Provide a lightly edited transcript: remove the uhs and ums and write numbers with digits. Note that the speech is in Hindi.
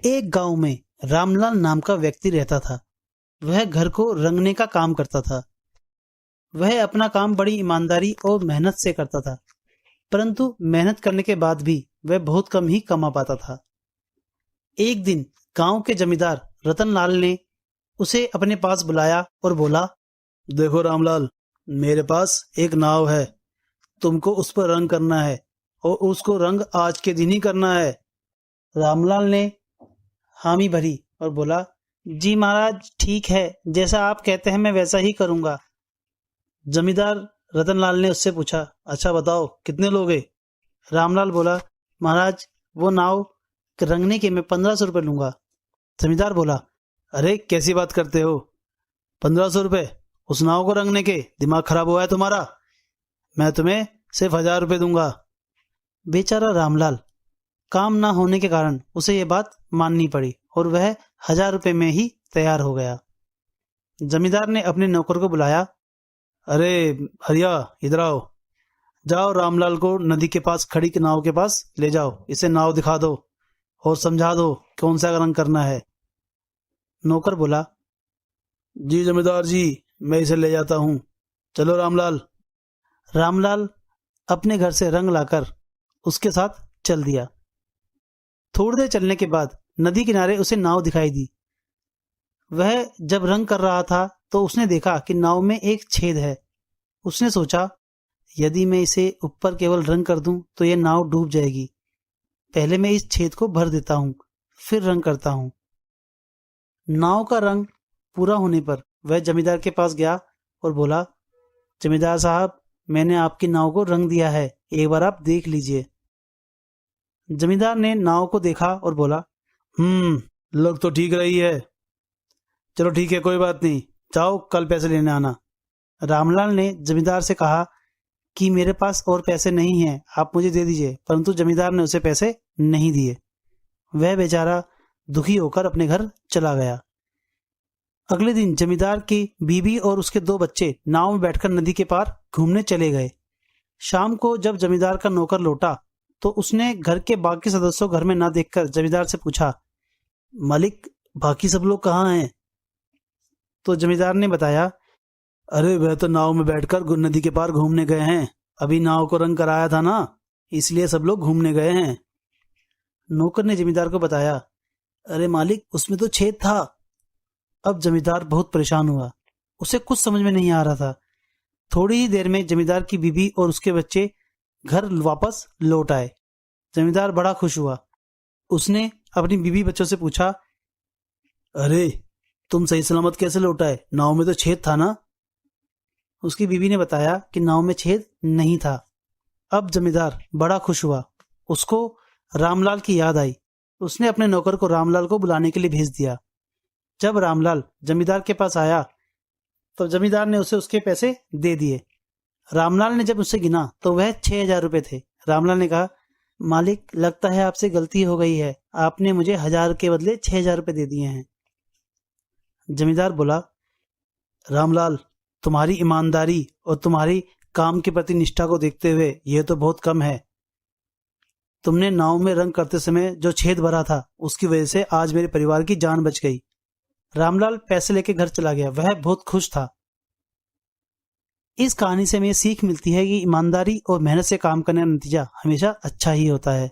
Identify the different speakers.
Speaker 1: एक गांव में रामलाल नाम का व्यक्ति रहता था। वह घर को रंगने का काम करता था। वह अपना काम बड़ी ईमानदारी और मेहनत से करता था, परंतु मेहनत करने के बाद भी वह बहुत कम ही कमा पाता था। एक दिन गांव के जमींदार रतनलाल ने उसे अपने पास बुलाया और बोला, देखो रामलाल, मेरे पास एक नाव है, तुमको उस पर रंग करना है और उसको रंग आज के दिन ही करना है। रामलाल ने हामी भरी और बोला, जी महाराज, ठीक है, जैसा आप कहते हैं मैं वैसा ही करूंगा। जमींदार रतनलाल ने उससे पूछा, अच्छा बताओ कितने लोग हैं? रामलाल बोला, महाराज वो नाव रंगने के मैं 1500 रुपये लूंगा। जमींदार बोला, अरे कैसी बात करते हो, 1500 रुपये उस नाव को रंगने के? दिमाग खराब हुआ है तुम्हारा? मैं तुम्हें सिर्फ 1000 रुपये दूंगा। बेचारा रामलाल, काम ना होने के कारण उसे ये बात माननी पड़ी और वह 1000 रुपये में ही तैयार हो गया। जमींदार ने अपने नौकर को बुलाया, अरे हरिया, इधर आओ, जाओ रामलाल को नदी के पास खड़ी नाव के पास ले जाओ, इसे नाव दिखा दो और समझा दो कौन सा रंग करना है। नौकर बोला, जी जमींदार जी, मैं इसे ले जाता हूँ, चलो रामलाल। रामलाल अपने घर से रंग लाकर उसके साथ चल दिया। थोड़ी देर चलने के बाद नदी किनारे उसे नाव दिखाई दी। वह जब रंग कर रहा था तो उसने देखा कि नाव में एक छेद है। उसने सोचा, यदि मैं इसे ऊपर केवल रंग कर दूं तो यह नाव डूब जाएगी। पहले मैं इस छेद को भर देता हूं, फिर रंग करता हूं। नाव का रंग पूरा होने पर वह जमींदार के पास गया और बोला, जमींदार साहब, मैंने आपकी नाव को रंग दिया है, एक बार आप देख लीजिए। जमींदार ने नाव को देखा और बोला, लग तो ठीक रही है, चलो ठीक है, कोई बात नहीं, जाओ कल पैसे लेने आना। रामलाल ने जमींदार से कहा कि मेरे पास और पैसे नहीं हैं, आप मुझे दे दीजिए, परंतु जमींदार ने उसे पैसे नहीं दिए। वह बेचारा दुखी होकर अपने घर चला गया। अगले दिन जमींदार की बीवी और उसके 2 बच्चे नाव में बैठकर नदी के पार घूमने चले गए। शाम को जब जमींदार का नौकर लौटा तो उसने घर के बाकी सदस्यों घर में ना देखकर जमींदार से पूछा, मालिक, बाकी सब लोग कहाँ हैं? तो जमींदार ने बताया, अरे वह तो नाव में बैठकर नदी के पार घूमने गए हैं, अभी नाव को रंग कराया था ना, इसलिए सब लोग घूमने गए हैं। नौकर ने जमींदार को बताया, अरे मालिक, उसमें तो छेद था। अब जमींदार बहुत परेशान हुआ, उसे कुछ समझ में नहीं आ रहा था। थोड़ी ही देर में जमींदार की बीवी और उसके बच्चे घर वापस लौट आए। जमींदार बड़ा खुश हुआ। उसने अपनी बीवी बच्चों से पूछा, अरे तुम सही सलामत कैसे लौट आए? नाव में तो छेद था ना? उसकी बीवी ने बताया कि नाव में छेद नहीं था। अब जमींदार बड़ा खुश हुआ। उसको रामलाल की याद आई। उसने अपने नौकर को रामलाल को बुलाने के लिए भेज दिया। जब रामलाल जमींदार के पास आया तो जमींदार ने उसे उसके पैसे दे दिए। रामलाल ने जब उसे गिना तो वह 6000 रुपये थे। रामलाल ने कहा, मालिक, लगता है आपसे गलती हो गई है, आपने मुझे 1000 के बदले 6000 रुपये दे दिए हैं। जमींदार बोला, रामलाल, तुम्हारी ईमानदारी और तुम्हारी काम के प्रति निष्ठा को देखते हुए यह तो बहुत कम है। तुमने नाव में रंग करते समय जो छेद भरा था उसकी वजह से आज मेरे परिवार की जान बच गई। रामलाल पैसे लेके घर चला गया। वह बहुत खुश था। इस कहानी से हमें सीख मिलती है कि ईमानदारी और मेहनत से काम करने का नतीजा हमेशा अच्छा ही होता है।